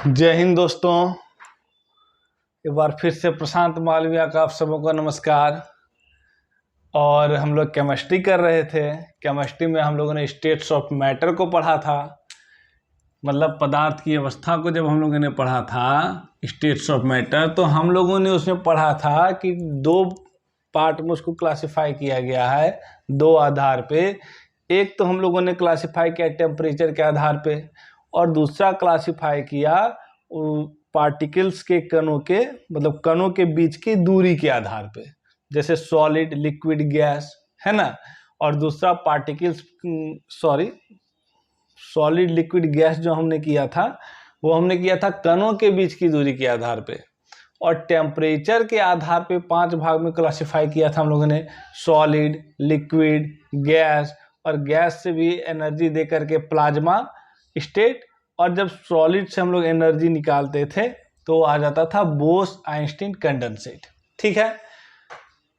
जय हिंद दोस्तों। एक बार फिर से प्रशांत मालविया का आप सबों को नमस्कार। और हम लोग केमिस्ट्री कर रहे थे। केमिस्ट्री में हम लोगों ने स्टेट्स ऑफ मैटर को पढ़ा था, मतलब पदार्थ की अवस्था को जब हम लोगों ने पढ़ा था स्टेट्स ऑफ मैटर, तो हम लोगों ने उसमें पढ़ा था कि दो पार्ट में उसको क्लासिफाई किया गया है, दो आधार पे। एक तो हम लोगों ने क्लासिफाई किया टेम्परेचर के आधार पे, और दूसरा क्लासिफाई किया पार्टिकल्स के कणों के, मतलब कणों के बीच की दूरी के आधार पे, जैसे सॉलिड, लिक्विड, गैस, है ना। और दूसरा पार्टिकल्स सॉलिड, लिक्विड, गैस जो हमने किया था वो हमने किया था कणों के बीच की दूरी के आधार पे। और टेम्परेचर के आधार पे 5 भाग में क्लासिफाई किया था हम लोगों ने, सॉलिड, लिक्विड, गैस, और गैस से भी एनर्जी दे करके प्लाज्मा स्टेट। और जब सॉलिड से हम लोग एनर्जी निकालते थे तो आ जाता था बोस-आइंस्टीन कंडेंसेट। ठीक है।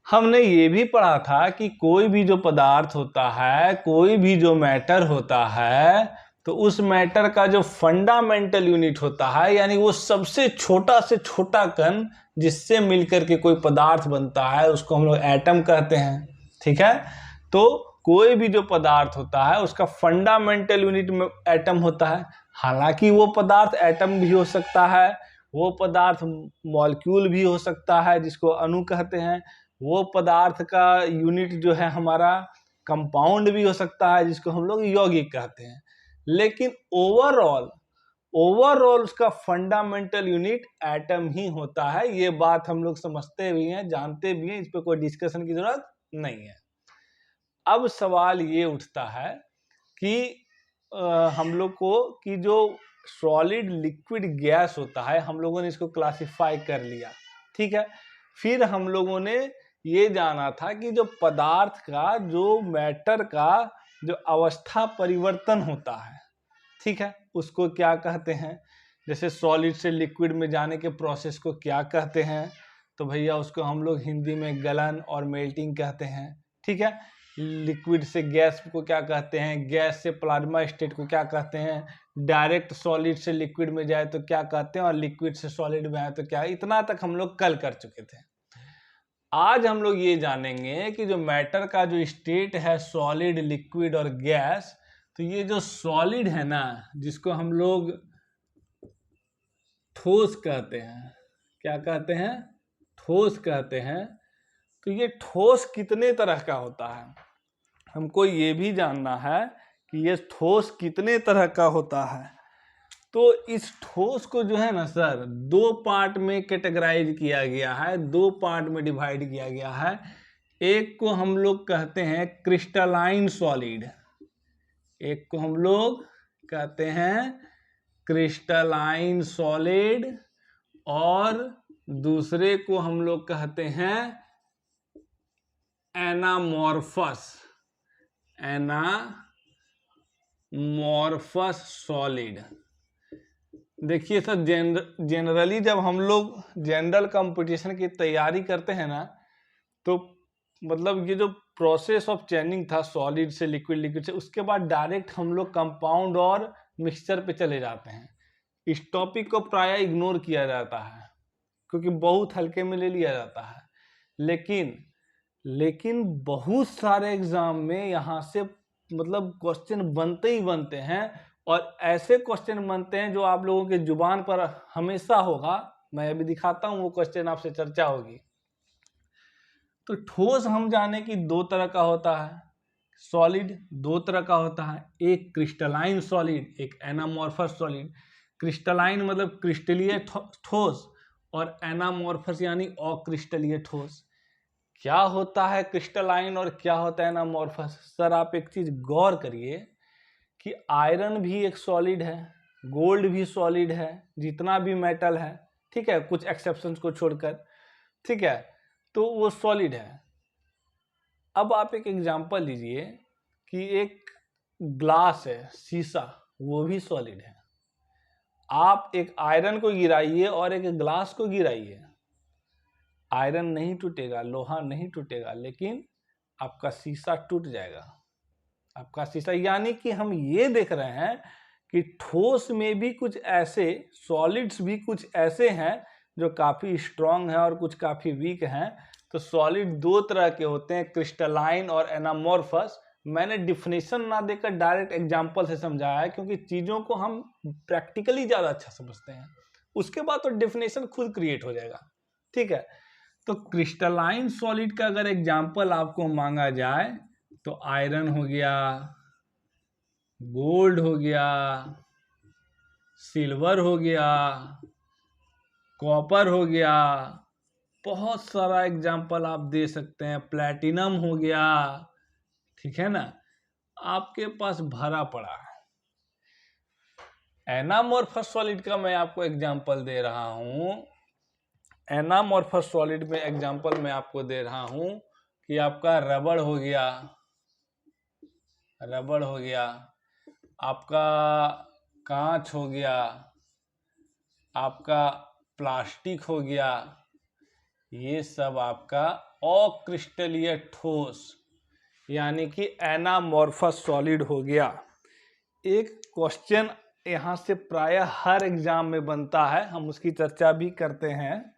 हमने ये भी पढ़ा था कि कोई भी जो पदार्थ होता है, कोई भी जो मैटर होता है, तो उस मैटर का जो फंडामेंटल यूनिट होता है, यानी वो सबसे छोटा से छोटा कण जिससे मिलकर के कोई पदार्थ बनता है, उसको हम लोग एटम कहते हैं। ठीक है। तो कोई भी जो पदार्थ होता है उसका फंडामेंटल यूनिट में एटम होता है। हालांकि वो पदार्थ एटम भी हो सकता है, वो पदार्थ मॉलिक्यूल भी हो सकता है जिसको अणु कहते हैं, वो पदार्थ का यूनिट जो है हमारा कंपाउंड भी हो सकता है जिसको हम लोग यौगिक कहते हैं। लेकिन ओवरऑल उसका फंडामेंटल यूनिट एटम ही होता है। ये बात हम लोग समझते भी हैं, जानते भी हैं, इस पर कोई डिस्कशन की जरूरत नहीं है। अब सवाल ये उठता है कि हम लोग को कि जो सॉलिड, लिक्विड, गैस होता है, हम लोगों ने इसको क्लासिफाई कर लिया। ठीक है। फिर हम लोगों ने ये जाना था कि जो पदार्थ का, जो मैटर का जो अवस्था परिवर्तन होता है, ठीक है, उसको क्या कहते हैं। जैसे सॉलिड से लिक्विड में जाने के प्रोसेस को क्या कहते हैं, तो भैया उसको हम लोग हिंदी में गलन और मेल्टिंग कहते हैं। ठीक है। लिक्विड से गैस को क्या कहते हैं, गैस से प्लाज्मा स्टेट को क्या कहते हैं, डायरेक्ट सॉलिड से लिक्विड में जाए तो क्या कहते हैं, और लिक्विड से सॉलिड में आए तो क्या। इतना तक हम लोग कल कर चुके थे। आज हम लोग ये जानेंगे कि जो मैटर का जो स्टेट है, सॉलिड, लिक्विड और गैस, तो ये जो सॉलिड है ना, जिसको हम लोग ठोस कहते हैं, क्या कहते हैं, ठोस कहते हैं, तो ये ठोस कितने तरह का होता है, हमको ये भी जानना है कि ये ठोस कितने तरह का होता है। तो इस ठोस को जो है ना सर, दो पार्ट में कैटेगराइज किया गया है, दो पार्ट में डिवाइड किया गया है। एक को हम लोग कहते हैं क्रिस्टलाइन सॉलिड, एक को हम लोग कहते हैं क्रिस्टलाइन सॉलिड, और दूसरे को हम लोग कहते हैं एनामॉर्फस सॉलिड। देखिए सर, जनरली जब हम लोग जनरल कंपटीशन की तैयारी करते हैं ना, तो मतलब ये जो प्रोसेस ऑफ चेंजिंग था सॉलिड से लिक्विड, लिक्विड से, उसके बाद डायरेक्ट हम लोग कंपाउंड और मिक्सचर पे चले जाते हैं। इस टॉपिक को प्राय इग्नोर किया जाता है क्योंकि बहुत हल्के में ले लिया जाता है। लेकिन बहुत सारे एग्जाम में यहाँ से मतलब क्वेश्चन बनते ही बनते हैं, और ऐसे क्वेश्चन बनते हैं जो आप लोगों के जुबान पर हमेशा होगा। मैं अभी दिखाता हूँ वो क्वेश्चन, आपसे चर्चा होगी। तो ठोस हम जाने की दो तरह का होता है, सॉलिड दो तरह का होता है, एक क्रिस्टलाइन सॉलिड, एक एनामॉर्फस सॉलिड। क्रिस्टलाइन मतलब क्रिस्टलीय ठोस, और एनामॉर्फस यानी अक्रिस्टलीय ठोस। क्या होता है क्रिस्टलाइन और क्या होता है एनामॉर्फस? सर आप एक चीज गौर करिए कि आयरन भी एक सॉलिड है, गोल्ड भी सॉलिड है, जितना भी मेटल है, ठीक है, कुछ एक्सेप्शंस को छोड़कर, ठीक है, तो वो सॉलिड है। अब आप एक एग्जांपल लीजिए कि एक ग्लास है, शीशा, वो भी सॉलिड है। आप एक आयरन को गिराइए और एक ग्लास को गिराइए, आयरन नहीं टूटेगा, लोहा नहीं टूटेगा, लेकिन आपका शीशा टूट जाएगा, आपका शीशा। यानी कि हम ये देख रहे हैं कि ठोस में भी कुछ ऐसे, सॉलिड्स भी कुछ ऐसे हैं जो काफ़ी स्ट्रॉन्ग हैं और कुछ काफ़ी वीक हैं। तो सॉलिड दो तरह के होते हैं, क्रिस्टलाइन और एनामॉर्फस। मैंने डिफिनेशन ना देकर डायरेक्ट एग्जांपल से समझाया है, क्योंकि चीज़ों को हम प्रैक्टिकली ज़्यादा अच्छा समझते हैं, उसके बाद तो डिफिनेशन खुद क्रिएट हो जाएगा। ठीक है, तो क्रिस्टलाइन सॉलिड का अगर एग्जांपल आपको मांगा जाए तो आयरन हो गया, गोल्ड हो गया, सिल्वर हो गया, कॉपर हो गया, बहुत सारा एग्जांपल आप दे सकते हैं, प्लैटिनम हो गया। ठीक है ना, आपके पास भरा पड़ा है। एनामॉर्फस सॉलिड का मैं आपको एग्जांपल दे रहा हूं। एनामॉर्फस सॉलिड में एग्जांपल मैं आपको दे रहा हूं कि आपका रबड़ हो गया, रबड़ हो गया, आपका कांच हो गया, आपका प्लास्टिक हो गया, ये सब आपका अक्रिस्टलीय ठोस यानी कि एनामॉर्फस सॉलिड हो गया। एक क्वेश्चन यहाँ से प्रायः हर एग्जाम में बनता है, हम उसकी चर्चा भी करते हैं।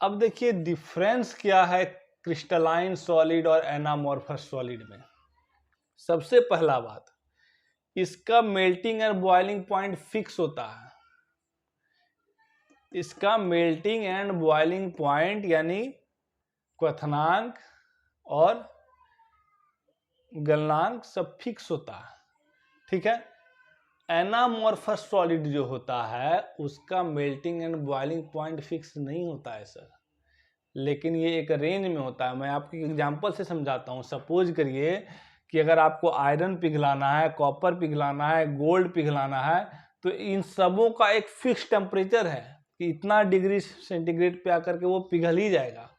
अब देखिए डिफरेंस क्या है क्रिस्टलाइन सॉलिड और एनामॉर्फस सॉलिड में। सबसे पहला बात, इसका melting and boiling point fix होता है। इसका मेल्टिंग एंड बॉइलिंग पॉइंट यानी क्वथनांक और गलनांक सब फिक्स होता है। ठीक है, एनामॉर्फस सॉलिड जो होता है उसका melting and boiling point fix नहीं होता है सर, लेकिन ये एक रेंज में होता है। मैं आपको एग्जांपल से समझाता हूँ। सपोज करिए कि अगर आपको आयरन पिघलाना है, कॉपर पिघलाना है, गोल्ड पिघलाना है, तो इन सबों का एक फिक्स टेम्परेचर है कि इतना डिग्री सेंटीग्रेड पे आकर के वो पिघल ही जाएगा।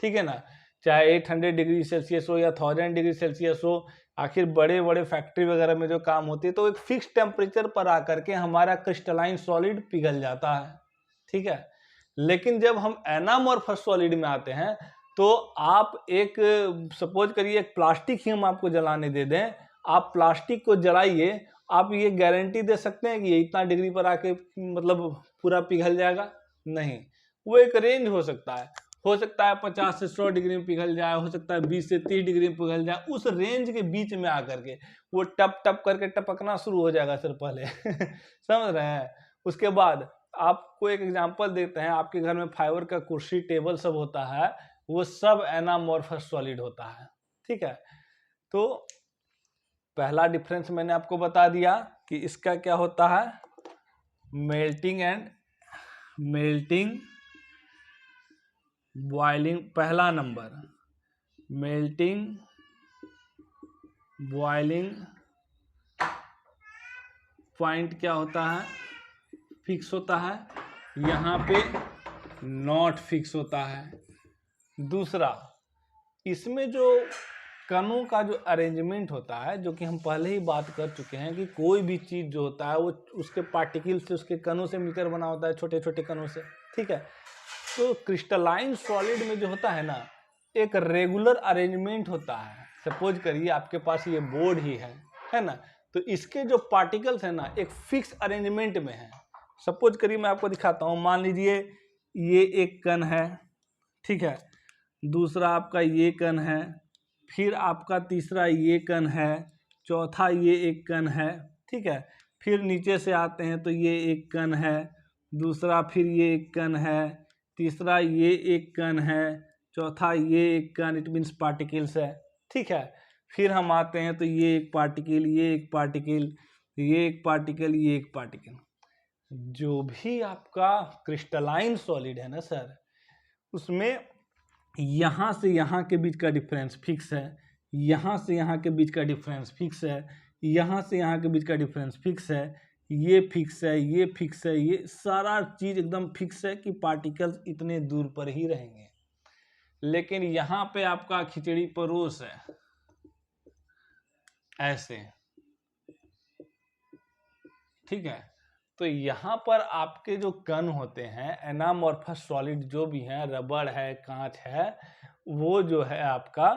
ठीक है ना, चाहे 800 डिग्री सेल्सियस हो या 1000 डिग्री सेल्सियस हो, आखिर बड़े बड़े फैक्ट्री वगैरह में जो काम होती है तो एक फिक्स टेम्परेचर पर आकर के हमारा क्रिस्टलाइन सॉलिड पिघल जाता है। ठीक है, लेकिन जब हम एनामॉर्फस सॉलिड में आते हैं तो आप एक सपोज करिए एक प्लास्टिक ही हम आपको जलाने दे दें, आप प्लास्टिक को जलाइए, आप ये गारंटी दे सकते हैं कि ये इतना डिग्री पर आके मतलब पूरा पिघल जाएगा? नहीं, वो एक रेंज हो सकता है 50 से 100 डिग्री में पिघल जाए, हो सकता है 20 से 30 डिग्री में पिघल जाए। उस रेंज के बीच में आकर के वो टप टप करके टपकना शुरू हो जाएगा सर पहले समझ रहे हैं। उसके बाद आपको एक एग्जांपल देते हैं, आपके घर में फाइबर का कुर्सी टेबल सब होता है, वो सब एनामॉर्फस सॉलिड होता है। ठीक है, तो पहला डिफरेंस मैंने आपको बता दिया कि इसका क्या होता है, मेल्टिंग बॉइलिंग। पहला नंबर मेल्टिंग बॉइलिंग पॉइंट क्या होता है, फिक्स होता है, यहाँ पे नॉट फिक्स होता है। दूसरा, इसमें जो कणों का जो अरेंजमेंट होता है, जो कि हम पहले ही बात कर चुके हैं कि कोई भी चीज़ जो होता है वो उसके पार्टिकल से, उसके कणों से मिलकर बना होता है, छोटे छोटे कणों से। ठीक है, तो क्रिस्टलाइन सॉलिड में जो होता है ना, एक रेगुलर अरेंजमेंट होता है। सपोज करिए आपके पास ये बोर्ड ही है ना, तो इसके जो पार्टिकल्स है ना एक फिक्स अरेंजमेंट में है। सपोज करिए मैं आपको दिखाता हूँ, मान लीजिए ये एक कण है, ठीक है, दूसरा आपका ये कण है, फिर आपका तीसरा ये कण है, चौथा ये एक कण है। ठीक है, फिर नीचे से आते हैं तो ये एक कण है, दूसरा फिर ये एक कण है, तीसरा ये एक कण है, चौथा ये एक कण, इट मीन्स पार्टिकल्स है। ठीक है, फिर हम आते हैं तो ये एक पार्टिकल, ये एक पार्टिकल, ये एक पार्टिकल, ये एक पार्टिकल। जो भी आपका क्रिस्टलाइन सॉलिड है ना सर, उसमें यहाँ से यहाँ के बीच का डिफरेंस फिक्स है, यहाँ से यहाँ के बीच का डिफरेंस फिक्स है, यहाँ से यहाँ के बीच का डिफरेंस फिक्स है, ये फिक्स है, ये फिक्स है, ये सारा चीज़ एकदम फिक्स है कि पार्टिकल्स इतने दूर पर ही रहेंगे। लेकिन यहाँ पे आपका खिचड़ी परोस है ऐसे। ठीक है, तो यहाँ पर आपके जो कण होते हैं एनामॉर्फस सॉलिड जो भी हैं, रबड़ है, कांच है, वो जो है आपका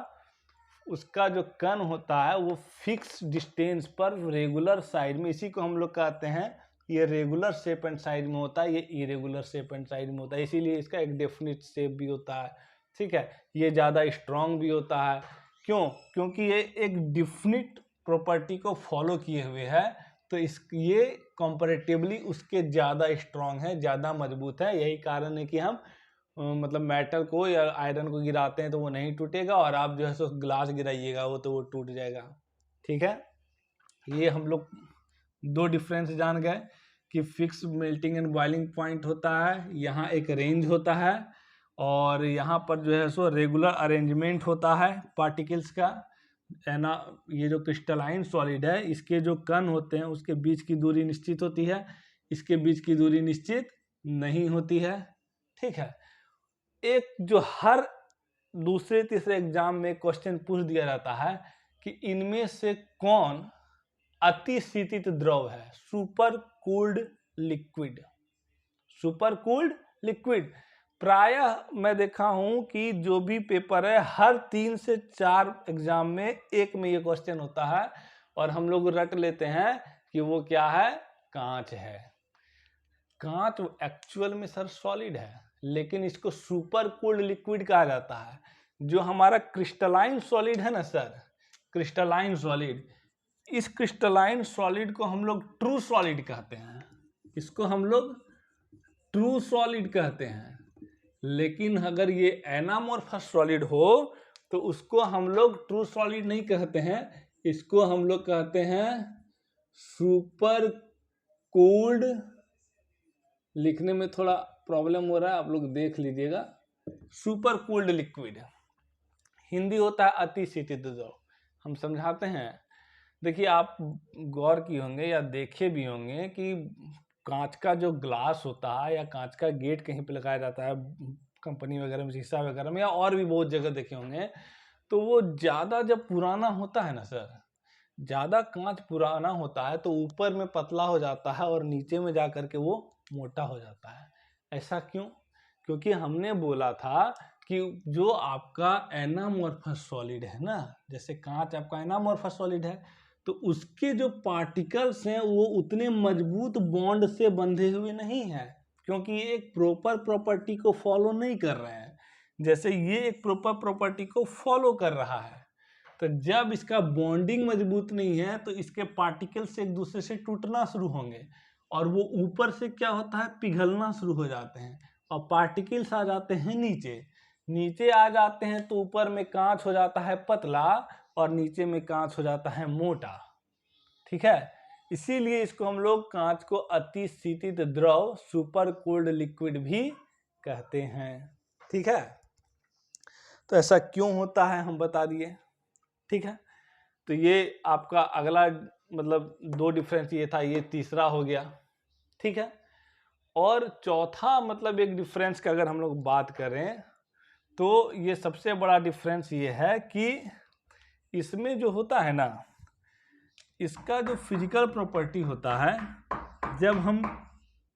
उसका जो कण होता है वो फिक्स डिस्टेंस पर रेगुलर साइड में, इसी को हम लोग कहते हैं ये रेगुलर शेप एंड साइड में होता है, ये इरेगुलर शेप एंड साइड में होता है, इसीलिए इसका एक डेफिनिट शेप भी होता है। ठीक है, ये ज़्यादा स्ट्रॉन्ग भी होता है। क्यों? क्योंकि ये एक डिफिनिट प्रॉपर्टी को फॉलो किए हुए है, तो ये कंपैरेटिवली उसके ज़्यादा स्ट्रॉन्ग है, ज़्यादा मजबूत है। यही कारण है कि हम मतलब मेटल को या आयरन को गिराते हैं तो वो नहीं टूटेगा, और आप जो है सो ग्लास गिराइएगा वो टूट जाएगा। ठीक है, ये हम लोग दो डिफरेंस जान गए कि fix melting and boiling point होता है, यहाँ एक रेंज होता है, और यहाँ पर जो है सो रेगुलर अरेंजमेंट होता है पार्टिकल्स का, है ना। ये जो क्रिस्टलाइन सॉलिड है, इसके जो कण होते हैं उसके बीच की दूरी निश्चित होती है, इसके बीच की दूरी निश्चित नहीं होती है। ठीक है, एक जो हर दूसरे तीसरे एग्जाम में क्वेश्चन पूछ दिया जाता है कि इनमें से कौन अतिशीतित द्रव है, super cooled liquid. Super cooled liquid प्रायः मैं देखा हूं कि जो भी पेपर है हर 3 से 4 एग्जाम में एक में ये क्वेश्चन होता है, और हम लोग रट लेते हैं कि वो क्या है, कांच है। कांच एक्चुअल में सर सॉलिड है, लेकिन इसको सुपर कूल्ड लिक्विड कहा जाता है। जो हमारा क्रिस्टलाइन सॉलिड है ना सर, क्रिस्टलाइन सॉलिड, इस क्रिस्टलाइन सॉलिड को हम लोग ट्रू सॉलिड कहते हैं, इसको हम लोग ट्रू सॉलिड कहते हैं। लेकिन अगर ये एनामॉर्फस सॉलिड हो तो उसको हम लोग ट्रू सॉलिड नहीं कहते हैं, इसको हम लोग कहते हैं सुपर कूल्ड। लिखने में थोड़ा प्रॉब्लम हो रहा है, आप लोग देख लीजिएगा। सुपर कूल्ड लिक्विड हिंदी होता है अतिशीतित द्रव। हम समझाते हैं, देखिए आप गौर किए होंगे या देखे भी होंगे कि कांच का जो ग्लास होता है या कांच का गेट कहीं पे लगाया जाता है कंपनी वगैरह में, शीशा वगैरह में, या और भी बहुत जगह देखे होंगे, तो वो ज़्यादा जब पुराना होता है ना सर, ज़्यादा कांच पुराना होता है तो ऊपर में पतला हो जाता है और नीचे में जा कर के वो मोटा हो जाता है। ऐसा क्यों? क्योंकि हमने बोला था कि जो आपका एनामॉर्फस सॉलिड है ना, जैसे कांच आपका एनामॉर्फस सॉलिड है, तो उसके जो पार्टिकल्स हैं वो उतने मजबूत बॉन्ड से बंधे हुए नहीं हैं, क्योंकि ये एक प्रॉपर प्रॉपर्टी को फॉलो नहीं कर रहे हैं, जैसे ये एक प्रॉपर प्रॉपर्टी को फॉलो कर रहा है। तो जब इसका बॉन्डिंग मजबूत नहीं है तो इसके पार्टिकल्स एक दूसरे से टूटना शुरू होंगे, और वो ऊपर से क्या होता है, पिघलना शुरू हो जाते हैं, और पार्टिकल्स आ जाते हैं नीचे। नीचे आ जाते हैं तो ऊपर में कांच हो जाता है पतला, और नीचे में कांच हो जाता है मोटा। ठीक है, इसीलिए इसको हम लोग कांच को अतिशीतित द्रव, सुपर कूल्ड लिक्विड भी कहते हैं। ठीक है, तो ऐसा क्यों होता है हम बता दिए। ठीक है, तो ये आपका अगला मतलब 2 डिफरेंस ये था, ये तीसरा हो गया। ठीक है, और चौथा मतलब एक डिफरेंस का अगर हम लोग बात करें तो ये सबसे बड़ा डिफरेंस ये है कि इसमें जो होता है ना, इसका जो फिजिकल प्रॉपर्टी होता है, जब हम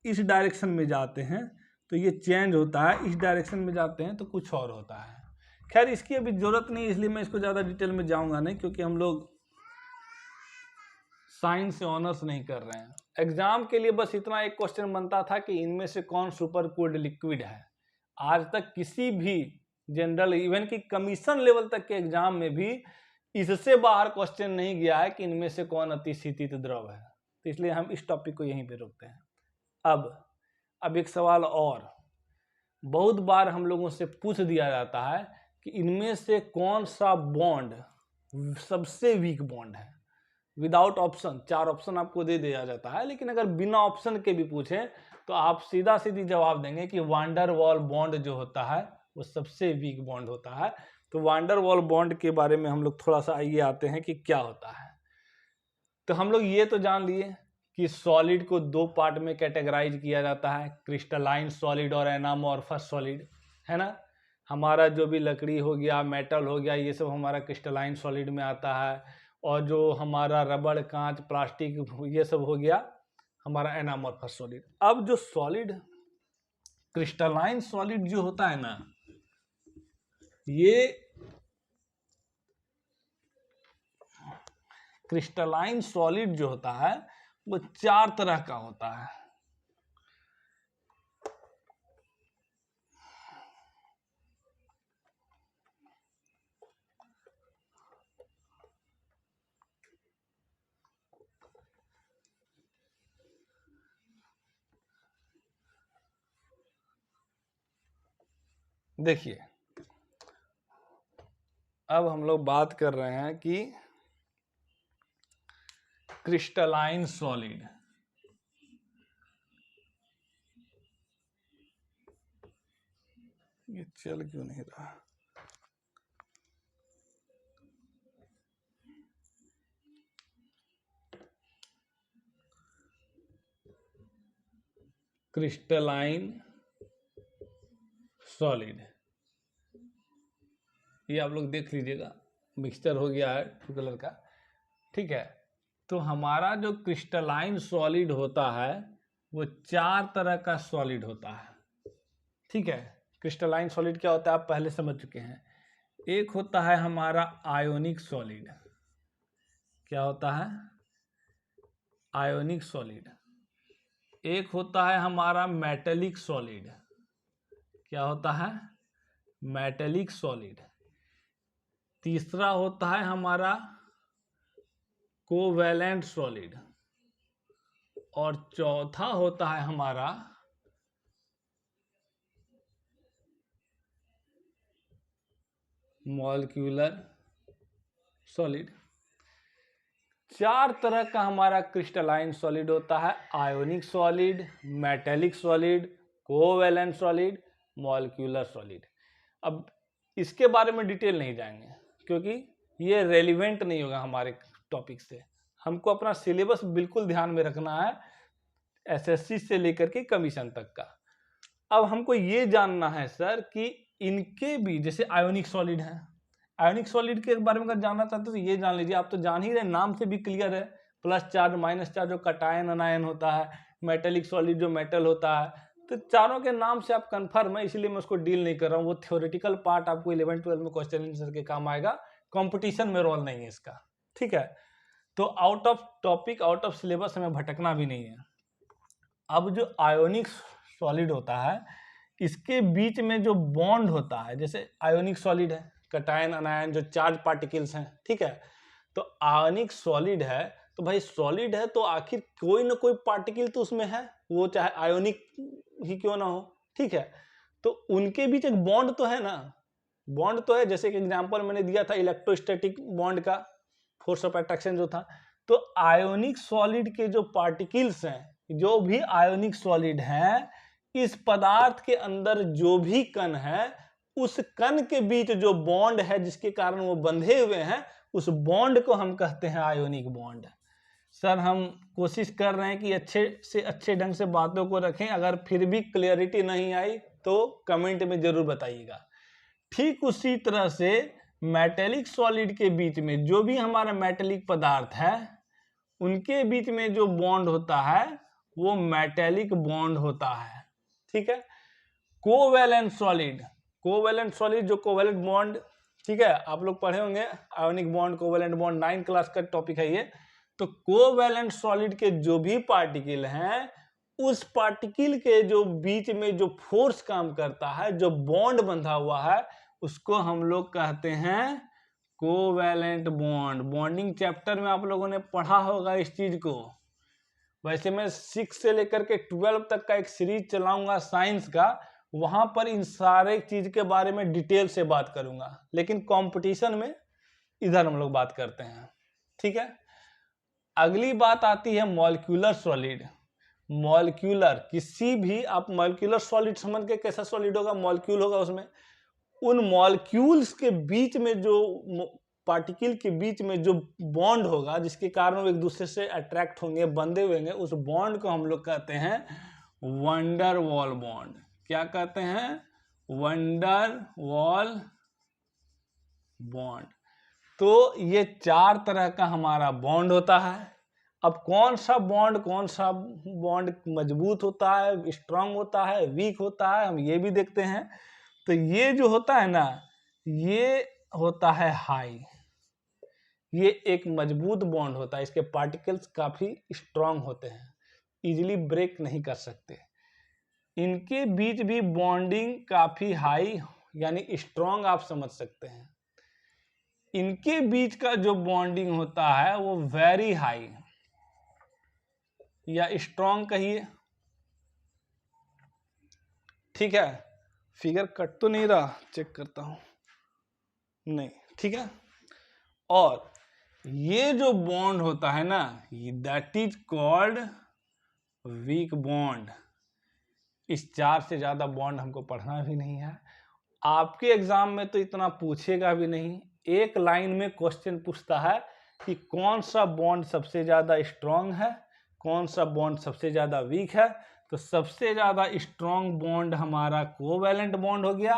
इस डायरेक्शन में जाते हैं तो ये चेंज होता है, इस डायरेक्शन में जाते हैं तो कुछ और होता है। खैर इसकी अभी ज़रूरत नहीं, इसलिए मैं इसको ज़्यादा डिटेल में जाऊंगा नहीं, क्योंकि हम लोग साइंस से ऑनर्स नहीं कर रहे हैं। एग्जाम के लिए बस इतना एक क्वेश्चन बनता था कि इनमें से कौन सुपर कूल्ड लिक्विड है। आज तक किसी भी जनरल, इवन की कमीशन लेवल तक के एग्जाम में भी इससे बाहर क्वेश्चन नहीं गया है कि इनमें से कौन अतिशीतित द्रव है। तो इसलिए हम इस टॉपिक को यहीं पे रोकते हैं। अब एक सवाल और, बहुत बार हम लोगों से पूछ दिया जाता है कि इनमें से कौन सा बॉन्ड सबसे वीक बॉन्ड है। विदाउट ऑप्शन 4 ऑप्शन आपको दे दिया जाता है, लेकिन अगर बिना ऑप्शन के भी पूछे तो आप सीधा सीधी जवाब देंगे कि वान डेर वाल बॉन्ड जो होता है वो सबसे वीक बॉन्ड होता है। तो वान डेर वाल बॉन्ड के बारे में हम लोग थोड़ा सा आइए आते हैं कि क्या होता है। तो हम लोग ये तो जान लिए कि सॉलिड को 2 पार्ट में कैटेगराइज किया जाता है, क्रिस्टलाइन सॉलिड और एनामॉर्फस सॉलिड, है ना। हमारा जो भी लकड़ी हो गया, मेटल हो गया, ये सब हमारा क्रिस्टलाइन सॉलिड में आता है, और जो हमारा रबड़, कांच, प्लास्टिक, ये सब हो गया हमारा एनामॉर्फस सॉलिड। अब जो सॉलिड क्रिस्टलाइन सॉलिड जो होता है ना, ये क्रिस्टलाइन सॉलिड जो होता है वो 4 तरह का होता है। देखिए, अब हम लोग बात कर रहे हैं कि क्रिस्टलाइन सॉलिड। ये चल क्यों नहीं रहा? क्रिस्टलाइन सॉलिड, ये आप लोग देख लीजिएगा, मिक्सचर हो गया है 2 कलर का, ठीक है। तो हमारा जो क्रिस्टलाइन सॉलिड होता है वो 4 तरह का सॉलिड होता है, ठीक है। क्रिस्टलाइन सॉलिड क्या होता है आप पहले समझ चुके हैं। एक होता है हमारा आयोनिक सॉलिड। क्या होता है? Ionic solid. एक होता है हमारा मेटेलिक सॉलिड। क्या होता है? Metallic solid. तीसरा होता है हमारा कोवैलेंट सॉलिड। और चौथा होता है हमारा मॉलिक्यूलर सॉलिड। 4 तरह का हमारा क्रिस्टलाइन सॉलिड होता है, ionic solid, metallic solid, covalent solid, molecular solid. अब इसके बारे में डिटेल नहीं जाएंगे क्योंकि ये रेलिवेंट नहीं होगा हमारे टॉपिक से। हमको अपना सिलेबस बिल्कुल ध्यान में रखना है, एसएससी से लेकर के कमीशन तक का। अब हमको ये जानना है सर कि इनके भी, जैसे आयोनिक सॉलिड है, आयोनिक सॉलिड के बारे में अगर जानना चाहते हो तो ये जान लीजिए, आप तो जान ही रहे, नाम से भी क्लियर है, प्लस चार्ज माइनस चार्ज जो कटायन अनायन होता है, मेटेलिक सॉलिड जो मेटल होता है। तो चारों के नाम से आप कंफर्म है, इसलिए मैं उसको डील नहीं कर रहा हूँ। वो थ्योरेटिकल पार्ट आपको 11-12 में क्वेश्चन आंसर के काम आएगा, कंपटीशन में रोल नहीं है इसका, ठीक है। तो out of topic, out of syllabus हमें भटकना भी नहीं है। अब जो आयोनिक सॉलिड होता है इसके बीच में जो बॉन्ड होता है, जैसे आयोनिक सॉलिड है, कटायन अनायन जो चार्ज पार्टिकल्स हैं, ठीक है। तो आयोनिक सॉलिड है तो भाई सॉलिड है तो आखिर कोई ना कोई पार्टिकल तो उसमें है, वो चाहे आयोनिक ही क्यों ना हो, ठीक है। तो उनके बीच एक बॉन्ड तो है ना, बॉन्ड तो है। जैसे कि एग्जांपल मैंने दिया था इलेक्ट्रोस्टैटिक बॉन्ड का, फोर्स ऑफ अट्रैक्शन जो था। तो आयोनिक सॉलिड के जो पार्टिकल्स हैं, जो भी आयोनिक सॉलिड हैं, इस पदार्थ के अंदर जो भी कण है, उस कण के बीच जो बॉन्ड है जिसके कारण वो बंधे हुए हैं, उस बॉन्ड को हम कहते हैं आयोनिक बॉन्ड। सर हम कोशिश कर रहे हैं कि अच्छे से अच्छे ढंग से बातों को रखें, अगर फिर भी क्लियरिटी नहीं आई तो कमेंट में जरूर बताइएगा। ठीक उसी तरह से मेटेलिक सॉलिड के बीच में जो भी हमारा मेटेलिक पदार्थ है, उनके बीच में जो बॉन्ड होता है वो मेटेलिक बॉन्ड होता है, ठीक है। कोवैलेंट सॉलिड, कोवैलेंट सॉलिड जो कोवैलेंट बॉन्ड, ठीक है, आप लोग पढ़े होंगे ionic bond, covalent bond, 9 class का टॉपिक है ये। तो कोवैलेंट सॉलिड के जो भी पार्टिकल हैं, उस पार्टिकल के जो बीच में जो फोर्स काम करता है, जो बॉन्ड बंधा हुआ है, उसको हम लोग कहते हैं कोवैलेंट बॉन्ड। बॉन्डिंग चैप्टर में आप लोगों ने पढ़ा होगा इस चीज को। वैसे मैं 6 से लेकर के 12 तक का एक सीरीज चलाऊंगा साइंस का, वहां पर इन सारे चीज के बारे में डिटेल से बात करूंगा, लेकिन कंपटीशन में इधर हम लोग बात करते हैं, ठीक है। अगली बात आती है मॉलिक्यूलर सॉलिड। मॉलिक्यूलर, किसी भी आप मॉलिक्यूलर सॉलिड समझ के, कैसा सॉलिड होगा, मॉलिक्यूल होगा उसमें, उन मॉलिक्यूल्स के बीच में जो पार्टिकल के बीच में जो बॉन्ड होगा, जिसके कारण वो एक दूसरे से अट्रैक्ट होंगे, बंधे हुए होंगे, उस बॉन्ड को हम लोग कहते हैं वंडर वॉल बॉन्ड। क्या कहते हैं? Wonder wall bond. तो ये 4 तरह का हमारा बॉन्ड होता है। अब कौन सा बॉन्ड मजबूत होता है, स्ट्रांग होता है, वीक होता है, हम ये भी देखते हैं। तो ये जो होता है ना, ये होता है हाई, ये एक मजबूत बॉन्ड होता है, इसके पार्टिकल्स काफ़ी स्ट्रांग होते हैं, इजीली ब्रेक नहीं कर सकते। इनके बीच भी बॉन्डिंग काफ़ी हाई यानी स्ट्रांग आप समझ सकते हैं। इनके बीच का जो बॉन्डिंग होता है वो वेरी हाई या स्ट्रांग कहिए, ठीक है। फिगर कट तो नहीं रहा, चेक करता हूं, नहीं, ठीक है। और ये जो बॉन्ड होता है ना, that is called weak bond. इस 4 से ज्यादा बॉन्ड हमको पढ़ना भी नहीं है, आपके एग्जाम में तो इतना पूछेगा भी नहीं। एक लाइन में क्वेश्चन पूछता है कि कौन सा बॉन्ड सबसे ज्यादा स्ट्रांग है, कौन सा बॉन्ड सबसे ज्यादा वीक है। तो सबसे ज्यादा स्ट्रांग बॉन्ड हमारा कोवैलेंट बॉन्ड हो गया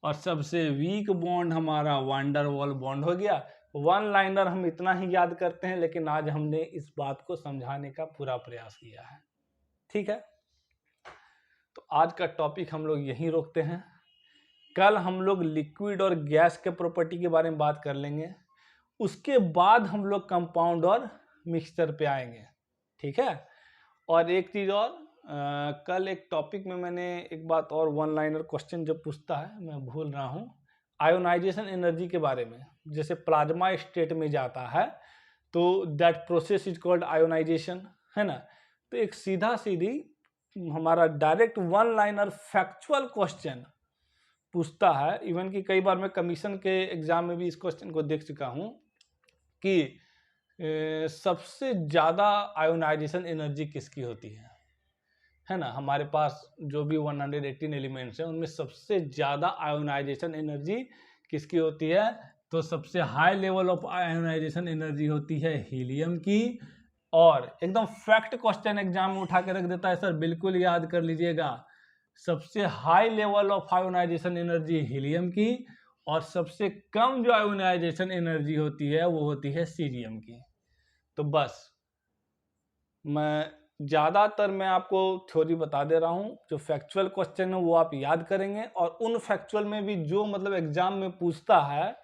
और सबसे वीक बॉन्ड हमारा वैन डर वाल बॉन्ड हो गया। वन लाइनर हम इतना ही याद करते हैं, लेकिन आज हमने इस बात को समझाने का पूरा प्रयास किया है, ठीक है। तो आज का टॉपिक हम लोग यहीं रोकते हैं। कल हम लोग लिक्विड और गैस के प्रॉपर्टी के बारे में बात कर लेंगे, उसके बाद हम लोग कंपाउंड और मिक्सचर पे आएंगे, ठीक है। और एक चीज़ और, कल एक टॉपिक में मैंने एक बात और, वन लाइनर क्वेश्चन जब पूछता है, मैं भूल रहा हूँ, आयोनाइजेशन एनर्जी के बारे में। जैसे प्लाज्मा स्टेट में जाता है तो that process is called ionisation, है ना। तो एक सीधा सीधी हमारा direct one liner factual question पूछता है। इवन कि कई बार मैं कमीशन के एग्जाम में भी इस क्वेश्चन को देख चुका हूँ कि सबसे ज़्यादा आयोनाइजेशन एनर्जी किसकी होती है ना। हमारे पास जो भी 118 एलिमेंट्स हैं उनमें सबसे ज़्यादा आयोनाइजेशन एनर्जी किसकी होती है। तो सबसे high level of ionisation energy होती है हीलियम की। और एकदम फैक्ट क्वेश्चन एग्जाम में उठा के रख देता है सर, बिल्कुल याद कर लीजिएगा, सबसे high level of ionisation energy helium की, और सबसे कम जो आयोनाइजेशन एनर्जी होती है वो होती है सीरियम की। तो बस मैं आपको थ्योरी बता दे रहा हूँ, जो फैक्चुअल क्वेश्चन है वो आप याद करेंगे, और उन फैक्चुअल में भी जो मतलब एग्जाम में पूछता है,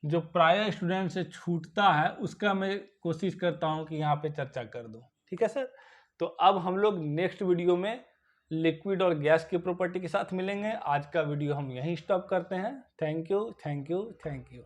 जो प्रायर स्टूडेंट से छूटता है, उसका मैं कोशिश करता हूँ कि यहाँ पे चर्चा कर दूँ, ठीक है सर। तो अब हम लोग नेक्स्ट वीडियो में लिक्विड और गैस की प्रॉपर्टी के साथ मिलेंगे। आज का वीडियो हम यहीं स्टॉप करते हैं। Thank you, thank you, thank you.